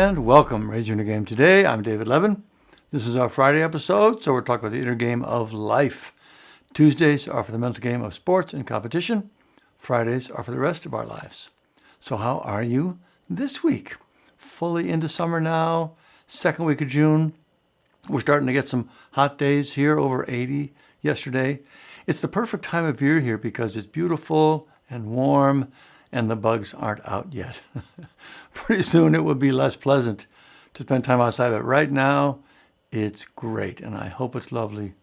and welcome. Raise your inner game today. I'm David Levin. This is our Friday episode, so we're talking about the inner game of life. Tuesdays are for the mental game of sports and competition. Fridays are for the rest of our lives. So how are you this week? Fully into summer now, second week of June. We're starting to get some hot days here, over 80 yesterday. It's the perfect time of year here because it's beautiful and warm and the bugs aren't out yet. Pretty soon it will be less pleasant to spend time outside, but right now it's great and I hope it's lovely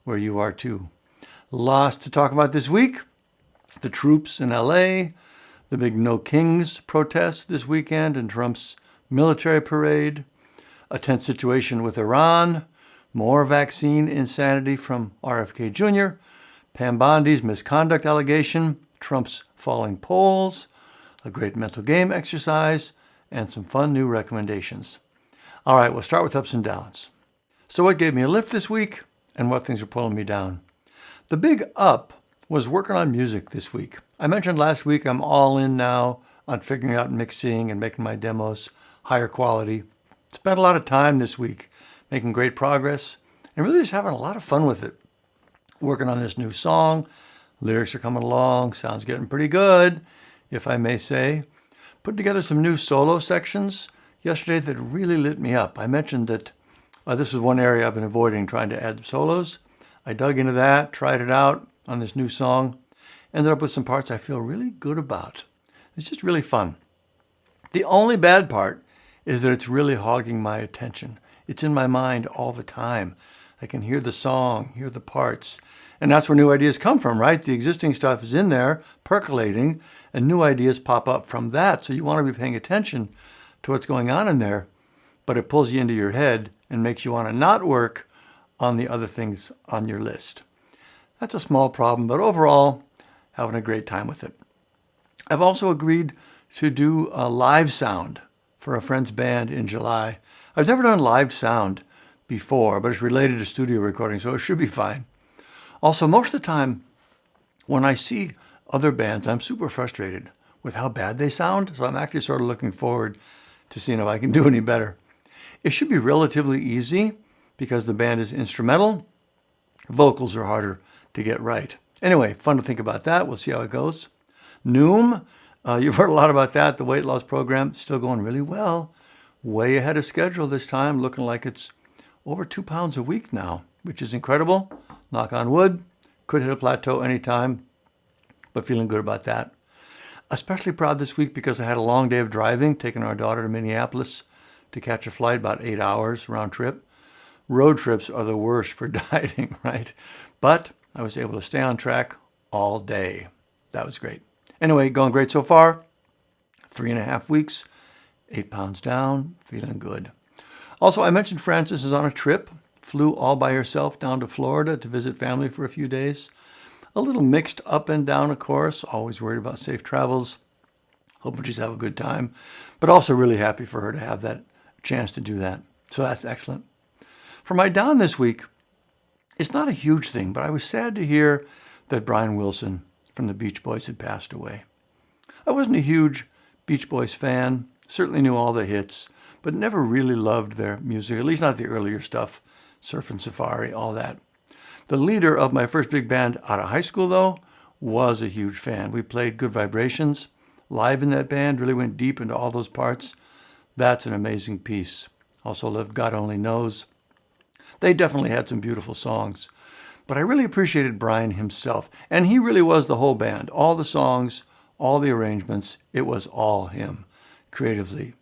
where you are too. Lots to talk about this week. The troops in LA, the big No Kings protests this weekend and Trump's military parade, a tense situation with Iran, more vaccine insanity from RFK Jr., Pam Bondi's misconduct allegation, Trump's falling polls, a great mental game exercise, and some fun new recommendations. All right, we'll start with ups and downs. So what gave me a lift this week and what things are pulling me down? The big up was working on music this week. I mentioned last week I'm all in now on figuring out mixing and making my demos higher quality. Spent a lot of time this week making great progress and really just having a lot of fun with it. Working on this new song. Lyrics are coming along. Sounds getting pretty good, if I may say. Put together some new solo sections yesterday that really lit me up. I mentioned that this is one area I've been avoiding, trying to add solos. I dug into that, tried it out on this new song. Ended up with some parts I feel really good about. It's just really fun. The only bad part is that it's really hogging my attention. It's in my mind all the time. I can hear the song, hear the parts. And that's where new ideas come from, right? The existing stuff is in there, percolating, and new ideas pop up from that. So you want to be paying attention to what's going on in there, but it pulls you into your head and makes you want to not work on the other things on your list. That's a small problem, but overall, having a great time with it. I've also agreed to do a live sound for a friend's band in July. I've never done live sound before, but it's related to studio recording, so it should be fine. Also, most of the time, when I see other bands, I'm super frustrated with how bad they sound, so I'm actually sort of looking forward to seeing if I can do any better. It should be relatively easy because the band is instrumental. Vocals are harder to get right. Anyway, fun to think about that. We'll see how it goes. Noom, you've heard a lot about that. The weight loss program, still going really well. Way ahead of schedule this time, looking like it's over 2 pounds a week now, which is incredible. Knock on wood. Could hit a plateau anytime, but feeling good about that. Especially proud this week because I had a long day of driving, taking our daughter to Minneapolis to catch a flight, about 8 hours round trip. Road trips are the worst for dieting, right? But I was able to stay on track all day. That was great. Anyway, going great so far. 3.5 weeks, 8 pounds down, feeling good. Also, I mentioned Frances is on a trip. Flew all by herself down to Florida to visit family for a few days. A little mixed up and down, of course. Always worried about safe travels. Hoping she's having a good time. But also really happy for her to have that chance to do that. So that's excellent. For my down this week, it's not a huge thing, but I was sad to hear that Brian Wilson from the Beach Boys had passed away. I wasn't a huge Beach Boys fan. Certainly knew all the hits, but never really loved their music, at least not the earlier stuff. Surf Safari, all that. The leader of my first big band out of high school, though, was a huge fan. We played Good Vibrations live in that band, really went deep into all those parts. That's an amazing piece. Also loved God Only Knows. They definitely had some beautiful songs. But I really appreciated Brian himself. And he really was the whole band. All the songs, all the arrangements, it was all him, creatively.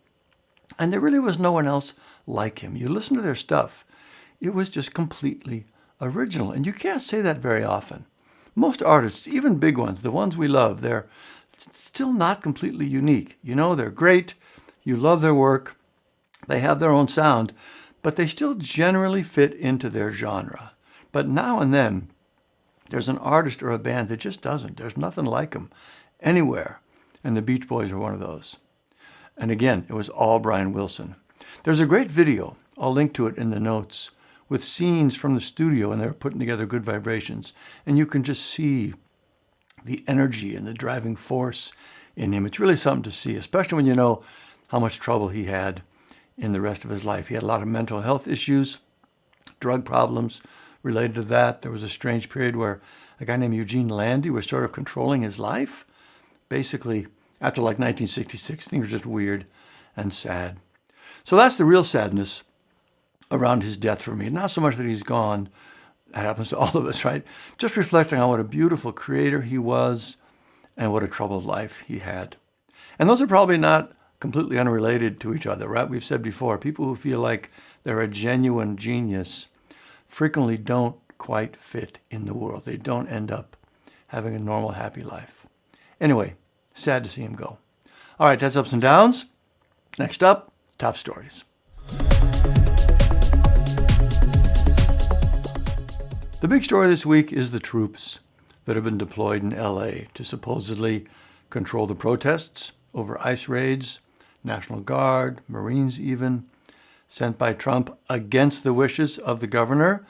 And there really was no one else like him. You listen to their stuff. It was just completely original. And you can't say that very often. Most artists, even big ones, the ones we love, they're still not completely unique. You know, they're great. You love their work. They have their own sound, but they still generally fit into their genre. But now and then, there's an artist or a band that just doesn't. There's nothing like them anywhere. And the Beach Boys are one of those. And again, it was all Brian Wilson. There's a great video. I'll link to it in the notes with scenes from the studio, and they were putting together Good Vibrations. And you can just see the energy and the driving force in him. It's really something to see, especially when you know how much trouble he had in the rest of his life. He had a lot of mental health issues, drug problems related to that. There was a strange period where a guy named Eugene Landy was sort of controlling his life. Basically, after like 1966, things were just weird and sad. So that's the real sadness around his death for me. Not so much that he's gone. That happens to all of us, right? Just reflecting on what a beautiful creator he was and what a troubled life he had. And those are probably not completely unrelated to each other, right? We've said before, people who feel like they're a genuine genius frequently don't quite fit in the world. They don't end up having a normal, happy life. Anyway, sad to see him go. All right, that's ups and downs. Next up, top stories. The big story this week is the troops that have been deployed in LA to supposedly control the protests over ICE raids, National Guard, Marines even, sent by Trump against the wishes of the governor,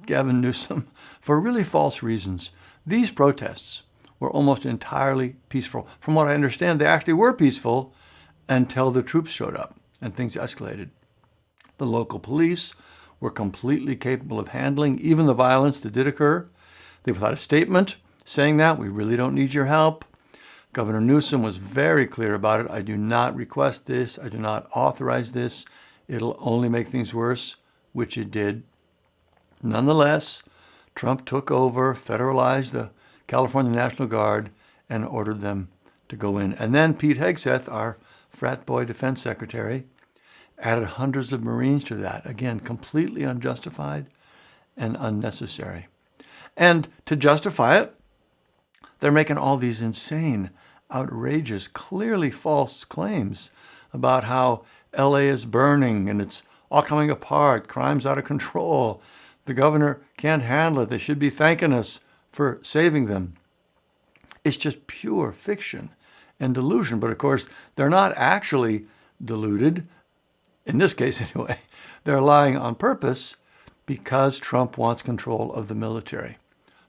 Gavin Newsom, for really false reasons. These protests were almost entirely peaceful. From what I understand, they actually were peaceful until the troops showed up and things escalated. The local police were completely capable of handling even the violence that did occur. They put out a statement saying that we really don't need your help. Governor Newsom was very clear about it. I do not request this. I do not authorize this. It'll only make things worse, which it did. Nonetheless, Trump took over, federalized the California National Guard, and ordered them to go in. And then Pete Hegseth, our frat boy defense secretary, added hundreds of Marines to that. Again, completely unjustified and unnecessary. And to justify it, they're making all these insane, outrageous, clearly false claims about how LA is burning and it's all coming apart, crime's out of control. The governor can't handle it. They should be thanking us for saving them. It's just pure fiction and delusion. But of course, they're not actually deluded. In this case, anyway, they're lying on purpose because Trump wants control of the military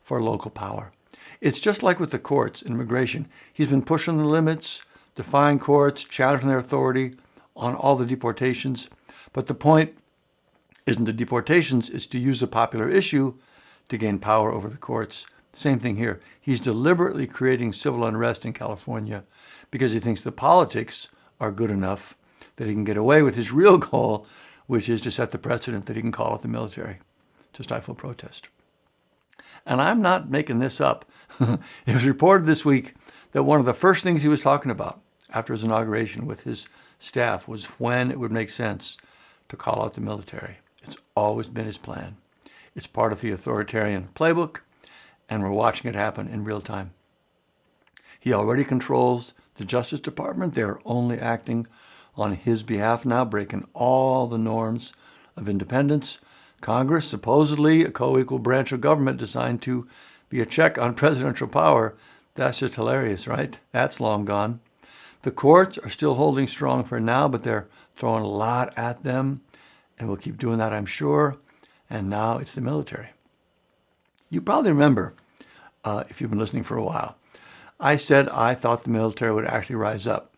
for local power. It's just like with the courts in immigration. He's been pushing the limits, defying courts, challenging their authority on all the deportations. But the point isn't the deportations, it's to use a popular issue to gain power over the courts. Same thing here. He's deliberately creating civil unrest in California because he thinks the politics are good enough that he can get away with his real goal, which is to set the precedent that he can call out the military to stifle protest. And I'm not making this up. It was reported this week that one of the first things he was talking about after his inauguration with his staff was when it would make sense to call out the military. It's always been his plan. It's part of the authoritarian playbook, and we're watching it happen in real time. He already controls the Justice Department. They're only acting on his behalf now, breaking all the norms of independence. Congress, supposedly a co-equal branch of government designed to be a check on presidential power. That's just hilarious, right? That's long gone. The courts are still holding strong for now, but they're throwing a lot at them, and we'll keep doing that, I'm sure. And now it's the military. You probably remember, if you've been listening for a while, I said I thought the military would actually rise up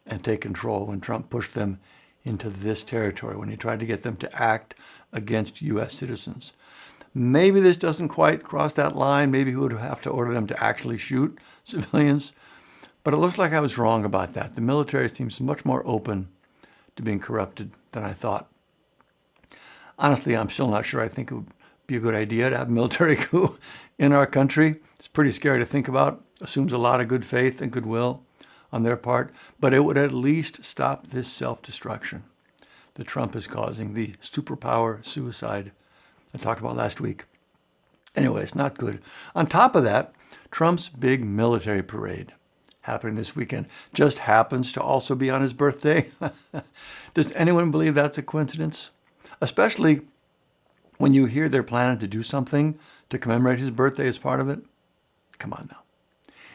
and take control when Trump pushed them into this territory, when he tried to get them to act against U.S. citizens. Maybe this doesn't quite cross that line. Maybe he would have to order them to actually shoot civilians. But it looks like I was wrong about that. The military seems much more open to being corrupted than I thought. Honestly, I'm still not sure I think it would be a good idea to have a military coup in our country. It's pretty scary to think about. Assumes a lot of good faith and goodwill on their part. But it would at least stop this self-destruction that Trump is causing, the superpower suicide I talked about last week. Anyway, it's not good. On top of that, Trump's big military parade happening this weekend just happens to also be on his birthday. Does anyone believe that's a coincidence? Especially when you hear they're planning to do something to commemorate his birthday as part of it. Come on now.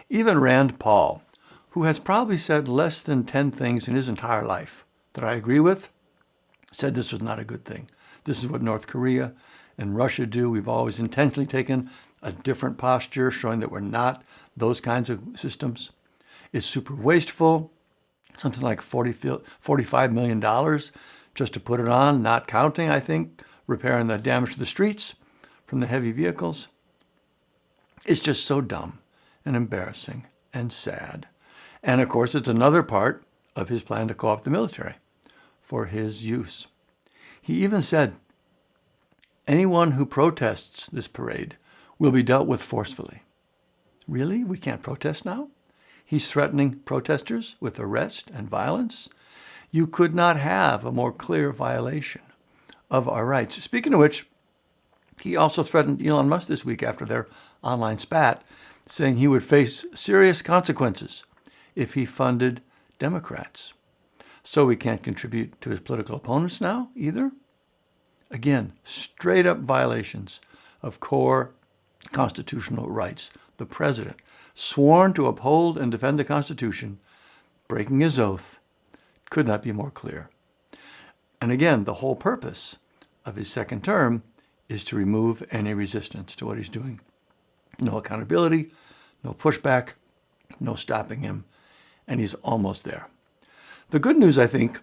Even Rand Paul, who has probably said less than 10 things in his entire life that I agree with, said this was not a good thing. This is what North Korea and Russia do. We've always intentionally taken a different posture, showing that we're not those kinds of systems. It's super wasteful, something like $45 million just to put it on, not counting, I think, repairing the damage to the streets from the heavy vehicles. It's just so dumb and embarrassing and sad. And of course, it's another part of his plan to co-opt the military for his use. He even said, anyone who protests this parade will be dealt with forcefully. Really? We can't protest now? He's threatening protesters with arrest and violence? You could not have a more clear violation of our rights. Speaking of which, he also threatened Elon Musk this week after their online spat, saying he would face serious consequences if he funded Democrats. So we can't contribute to his political opponents now either? Again, straight up violations of core constitutional rights. The president, sworn to uphold and defend the Constitution, breaking his oath, could not be more clear. And again, the whole purpose of his second term is to remove any resistance to what he's doing. No accountability, no pushback, no stopping him, and he's almost there. The good news, I think,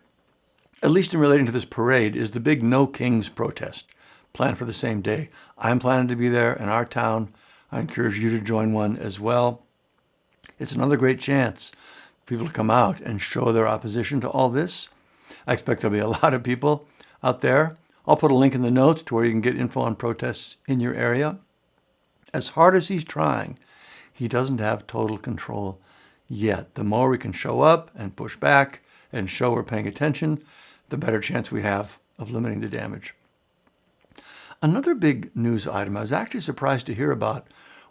at least in relating to this parade, is the big No Kings protest planned for the same day. I'm planning to be there in our town. I encourage you to join one as well. It's another great chance for people to come out and show their opposition to all this. I expect there'll be a lot of people out there. I'll put a link in the notes to where you can get info on protests in your area. As hard as he's trying, he doesn't have total control yet. The more we can show up and push back and show we're paying attention, the better chance we have of limiting the damage. Another big news item I was actually surprised to hear about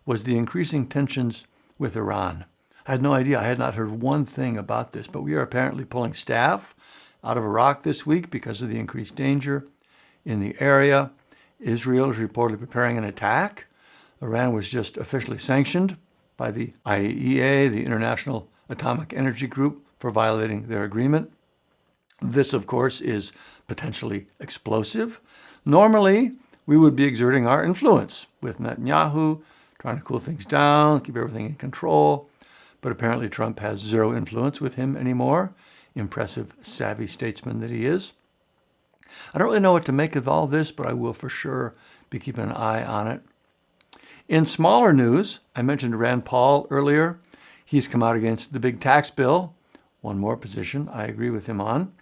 was the increasing tensions with Iran. I had no idea. I had not heard one thing about this, but we are apparently pulling staff out of Iraq this week because of the increased danger in the area. Israel is reportedly preparing an attack. Iran was just officially sanctioned by the IAEA, the International Atomic Energy Group, for violating their agreement. This, of course, is potentially explosive. Normally, we would be exerting our influence with Netanyahu, trying to cool things down, keep everything in control. But apparently Trump has zero influence with him anymore. Impressive, savvy statesman that he is. I don't really know what to make of all this, but I will for sure be keeping an eye on it. In smaller news, I mentioned Rand Paul earlier. He's come out against the big tax bill. One more position I agree with him on.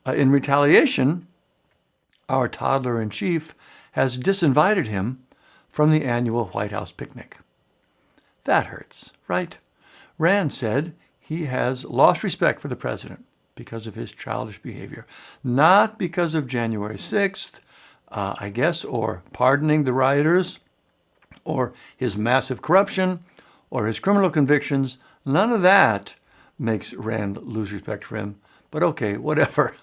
In retaliation, our toddler-in-chief has disinvited him from the annual White House picnic. That hurts, right? Rand said he has lost respect for the president because of his childish behavior, not because of January 6th, I guess, or pardoning the rioters, or his massive corruption, or his criminal convictions. None of that makes Rand lose respect for him, but okay, whatever.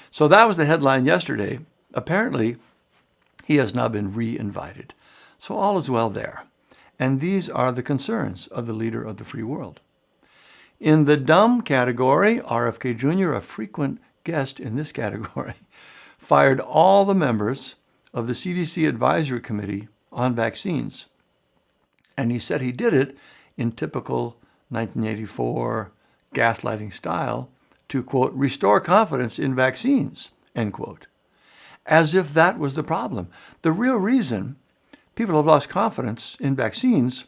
So that was the headline yesterday. Apparently, he has now been re-invited. So all is well there. And these are the concerns of the leader of the free world. In the dumb category, RFK Jr., a frequent guest in this category, fired all the members of the CDC Advisory Committee on vaccines. And he said he did it in typical 1984 gaslighting style to, quote, restore confidence in vaccines, end quote. As if that was the problem. The real reason people have lost confidence in vaccines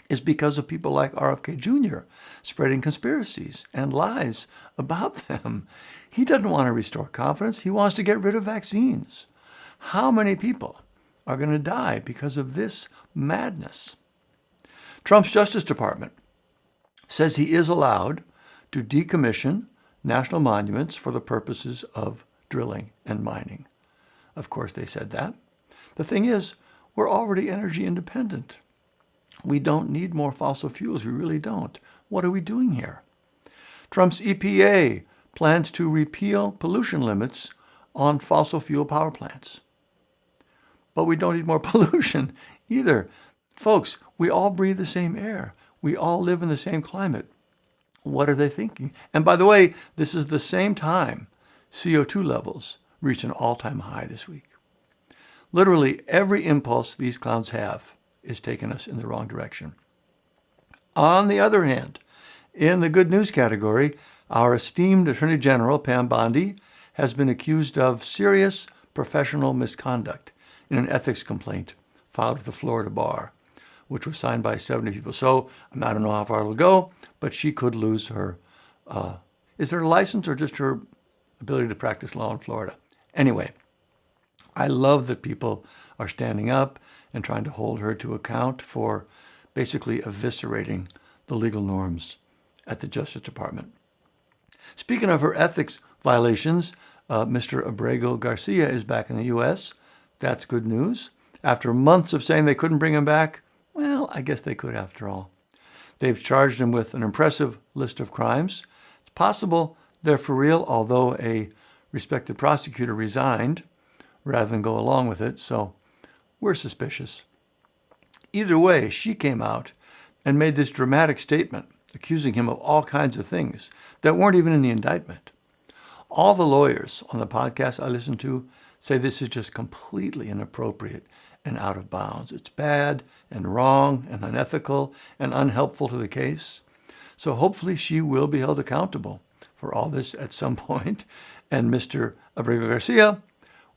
is because of people like RFK Jr. spreading conspiracies and lies about them. He doesn't want to restore confidence. He wants to get rid of vaccines. How many people are going to die because of this madness? Trump's Justice Department says he is allowed to decommission national monuments for the purposes of drilling and mining. Of course, they said that. The thing is, we're already energy independent. We don't need more fossil fuels. We really don't. What are we doing here? Trump's EPA plans to repeal pollution limits on fossil fuel power plants. But we don't need more pollution either. Folks, we all breathe the same air. We all live in the same climate. What are they thinking? And by the way, this is the same time CO2 levels reached an all-time high this week. Literally every impulse these clowns have is taking us in the wrong direction. On the other hand, in the good news category, our esteemed Attorney General, Pam Bondi, has been accused of serious professional misconduct in an ethics complaint filed with the Florida bar, which was signed by 70 people. So I don't know how far it'll go, but she could lose her, is there a license or just her ability to practice law in Florida? Anyway, I love that people are standing up and trying to hold her to account for basically eviscerating the legal norms at the Justice Department. Speaking of her ethics violations, Mr. Abrego Garcia is back in the U.S. That's good news. After months of saying they couldn't bring him back, well, I guess they could after all. They've charged him with an impressive list of crimes. It's possible they're for real, although a respected prosecutor resigned rather than go along with it, so we're suspicious. Either way, she came out and made this dramatic statement accusing him of all kinds of things that weren't even in the indictment. All the lawyers on the podcast I listen to say this is just completely inappropriate and out of bounds. It's bad and wrong and unethical and unhelpful to the case. So hopefully she will be held accountable for all this at some point, and Mr. Abrego Garcia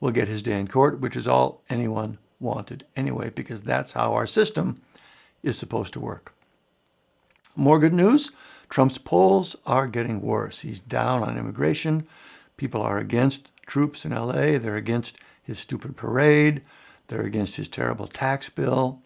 will get his day in court, which is all anyone wanted anyway, because that's how our system is supposed to work. More good news, Trump's polls are getting worse. He's down on immigration. People are against troops in LA. They're against his stupid parade. They're against his terrible tax bill.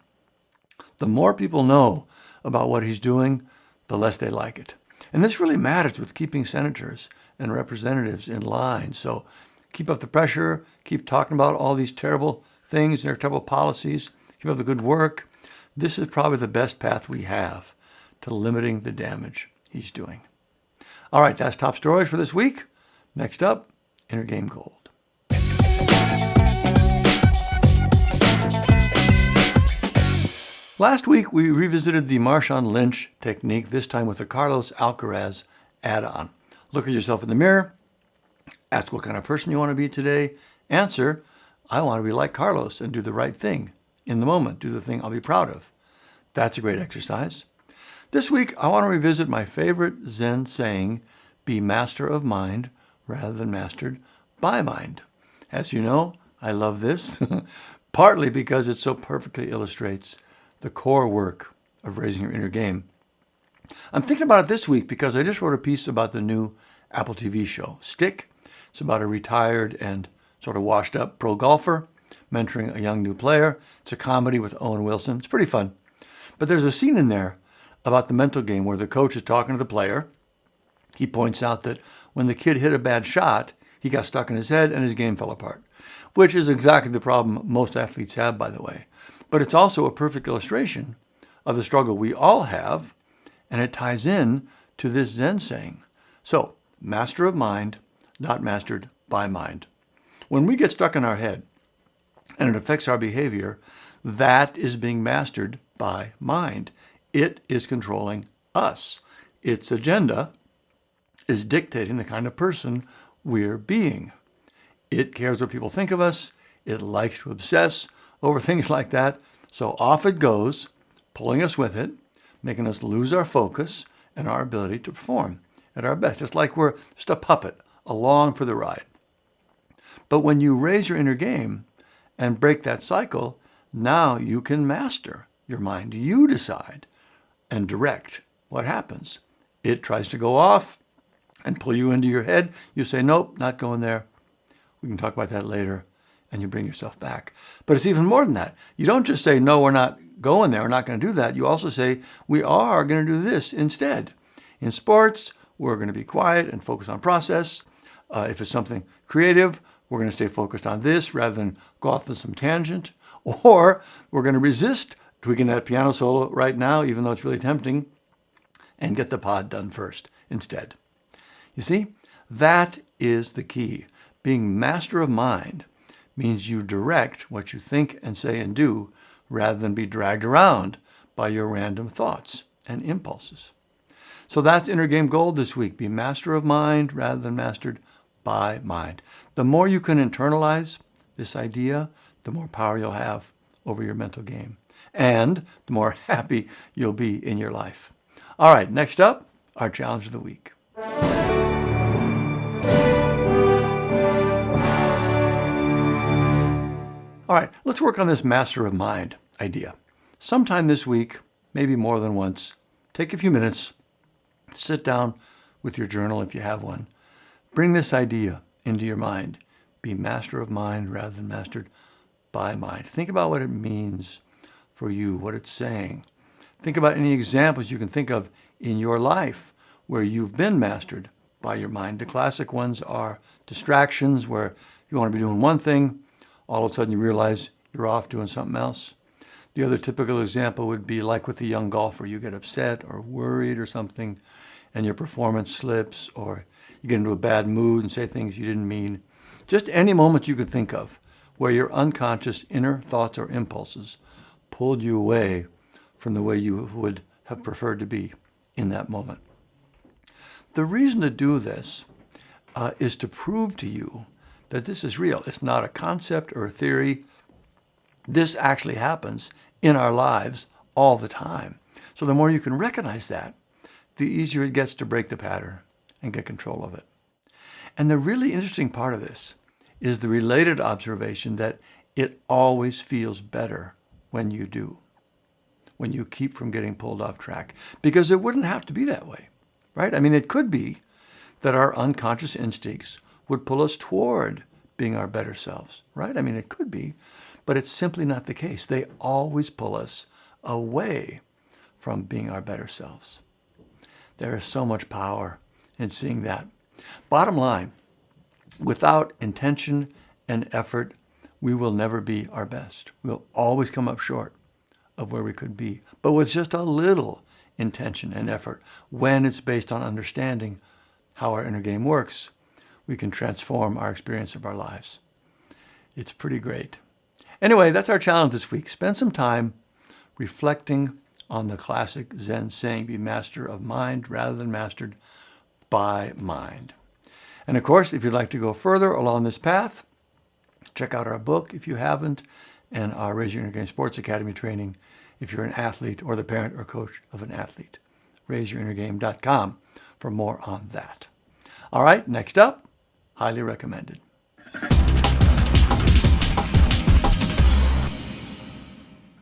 The more people know about what he's doing, the less they like it. And this really matters with keeping senators and representatives in line. So keep up the pressure, keep talking about all these terrible things, their terrible policies, keep up the good work. This is probably the best path we have to limiting the damage he's doing. All right, that's top stories for this week. Next up, Inner Game Gold. Last week, we revisited the Marshawn Lynch technique, this time with the Carlos Alcaraz add-on. Look at yourself in the mirror, ask what kind of person you want to be today, answer, I want to be like Carlos and do the right thing in the moment, do the thing I'll be proud of. That's a great exercise. This week, I want to revisit my favorite Zen saying, be master of mind rather than mastered by mind. As you know, I love this, partly because it so perfectly illustrates the core work of raising your inner game. I'm thinking about it this week because I just wrote a piece about the new Apple TV show, Stick. It's about a retired and sort of washed up pro golfer mentoring a young new player. It's a comedy with Owen Wilson. It's pretty fun. But there's a scene in there about the mental game where the coach is talking to the player. He points out that when the kid hit a bad shot, he got stuck in his head and his game fell apart, which is exactly the problem most athletes have, by the way. But it's also a perfect illustration of the struggle we all have, and it ties in to this Zen saying. So, master of mind, not mastered by mind. When we get stuck in our head and it affects our behavior, that is being mastered by mind. It is controlling us. Its agenda is dictating the kind of person we're being. It cares what people think of us. It likes to obsess over things like that. So off it goes, pulling us with it, making us lose our focus and our ability to perform at our best. It's like we're just a puppet along for the ride. But when you raise your inner game and break that cycle, now you can master your mind. You decide and direct what happens. It tries to go off and pull you into your head. You say, nope, not going there. We can talk about that later. And you bring yourself back. But it's even more than that. You don't just say, no, we're not going there, we're not going to do that. You also say, we are going to do this instead. In sports, we're going to be quiet and focus on process. If it's something creative, we're going to stay focused on this rather than go off on some tangent. Or we're going to resist tweaking that piano solo right now, even though it's really tempting, and get the pod done first instead. You see, that is the key. Being master of mind means you direct what you think and say and do rather than be dragged around by your random thoughts and impulses. So that's Inner Game Gold this week. Be master of mind rather than mastered by mind. The more you can internalize this idea, the more power you'll have over your mental game. And the more happy you'll be in your life. All right, next up, our challenge of the week. All right, let's work on this master of mind idea. Sometime this week, maybe more than once, take a few minutes, sit down with your journal if you have one. Bring this idea into your mind. Be master of mind rather than mastered by mind. Think about what it means for you, what it's saying. Think about any examples you can think of in your life where you've been mastered by your mind. The classic ones are distractions, where you want to be doing one thing, all of a sudden you realize you're off doing something else. The other typical example would be like with a young golfer. You get upset or worried or something, and your performance slips, or you get into a bad mood and say things you didn't mean. Just any moment you could think of where your unconscious inner thoughts or impulses pulled you away from the way you would have preferred to be in that moment. The reason to do this is to prove to you that this is real. It's not a concept or a theory. This actually happens in our lives all the time. So the more you can recognize that, the easier it gets to break the pattern and get control of it. And the really interesting part of this is the related observation that it always feels better when you do, when you keep from getting pulled off track, because it wouldn't have to be that way, right? I mean, it could be that our unconscious instincts would pull us toward being our better selves, right? I mean, it could be, but it's simply not the case. They always pull us away from being our better selves. There is so much power in seeing that. Bottom line, without intention and effort, we will never be our best. We'll always come up short of where we could be. But with just a little intention and effort, when it's based on understanding how our inner game works, we can transform our experience of our lives. It's pretty great. Anyway, that's our challenge this week. Spend some time reflecting on the classic Zen saying, be master of mind rather than mastered by mind. And of course, if you'd like to go further along this path, check out our book if you haven't, and our Raise Your Inner Game Sports Academy training if you're an athlete or the parent or coach of an athlete. RaiseYourInnerGame.com for more on that. All right, next up, highly recommended.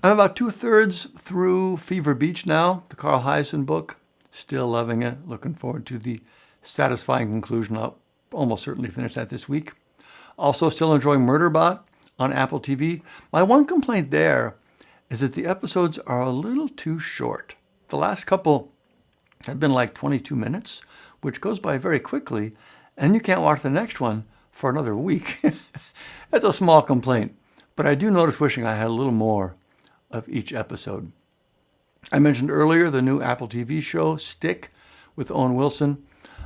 I'm about 2/3 through Fever Beach now, the Carl Hiaasen book. Still loving it. Looking forward to the satisfying conclusion. I'll almost certainly finish that this week. Also still enjoying Murderbot on Apple TV. My one complaint there is that the episodes are a little too short. The last couple have been like 22 minutes, which goes by very quickly, and you can't watch the next one for another week. That's a small complaint, but I do notice wishing I had a little more of each episode. I mentioned earlier the new Apple TV show, Stick, with Owen Wilson.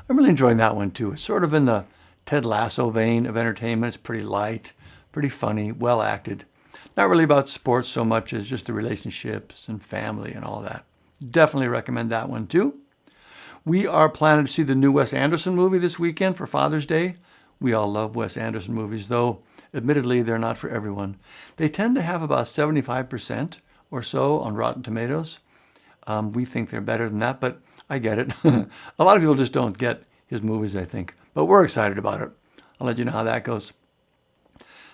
I'm really enjoying that one too. It's sort of in the Ted Lasso vein of entertainment. It's pretty light, pretty funny, well acted. Not really about sports so much as just the relationships and family and all that. Definitely recommend that one too. We are planning to see the new Wes Anderson movie this weekend for Father's Day. We all love Wes Anderson movies, though admittedly they're not for everyone. They tend to have about 75% or so on Rotten Tomatoes. We think they're better than that, but I get it. A lot of people just don't get his movies, I think. But we're excited about it. I'll let you know how that goes.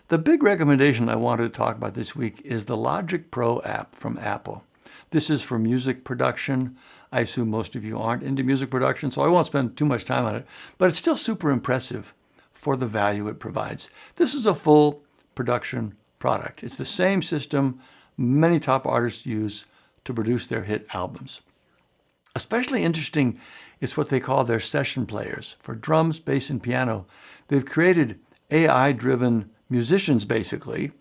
The big recommendation I wanted to talk about this week is the Logic Pro app from Apple. This is for music production. I assume most of you aren't into music production, so I won't spend too much time on it. But it's still super impressive for the value it provides. This is a full production product. It's the same system many top artists use to produce their hit albums. Especially interesting is what they call their session players. For drums, bass, and piano, they've created AI-driven musicians, basically,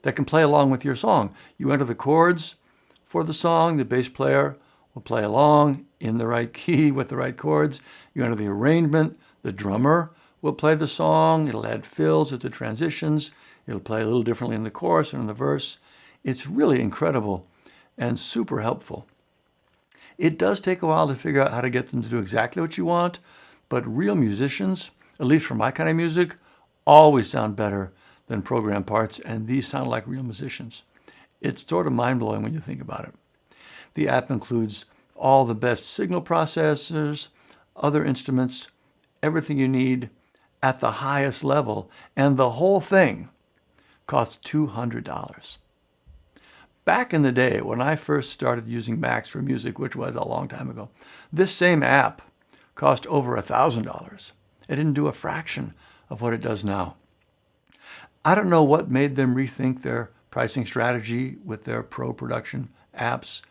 that can play along with your song. You enter the chords for the song, the bass player will play along in the right key with the right chords. You enter the arrangement, the drummer will play the song, it'll add fills at the transitions, it'll play a little differently in the chorus or in the verse. It's really incredible and super helpful. It does take a while to figure out how to get them to do exactly what you want, but real musicians, at least for my kind of music, always sound better than program parts, and these sound like real musicians. It's sort of mind-blowing when you think about it. The app includes all the best signal processors, other instruments, everything you need at the highest level, and the whole thing costs $200. Back in the day when I first started using Macs for music, which was a long time ago, this same app cost over $1,000. It didn't do a fraction of what it does now. I don't know what made them rethink their pricing strategy with their pro production apps,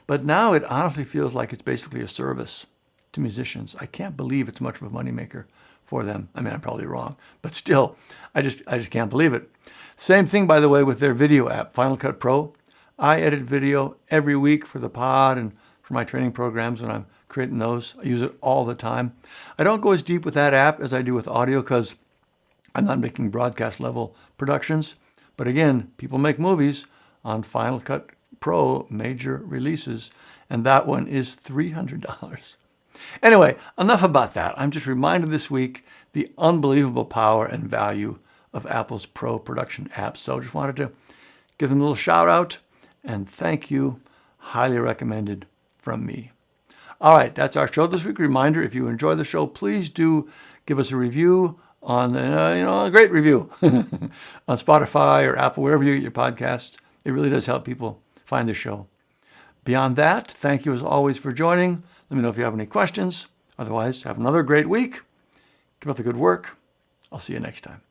but now it honestly feels like it's basically a service to musicians. I can't believe it's much of a moneymaker for them. I mean, I'm probably wrong, but still, I just can't believe it. Same thing, by the way, with their video app, Final Cut Pro. I edit video every week for the pod and for my training programs when I'm creating those. I use it all the time. I don't go as deep with that app as I do with audio because I'm not making broadcast level productions. But again, people make movies on Final Cut Pro major releases, and that one is $300. Anyway, enough about that. I'm just reminded this week the unbelievable power and value of Apple's Pro production apps. So just wanted to give them a little shout out and thank you. Highly recommended from me. All right, that's our show this week. Reminder, if you enjoy the show, please do give us a review on, a great review on Spotify or Apple, wherever you get your podcasts. It really does help people find the show. Beyond that, thank you as always for joining. Let me know if you have any questions. Otherwise, have another great week. Keep up the good work. I'll see you next time.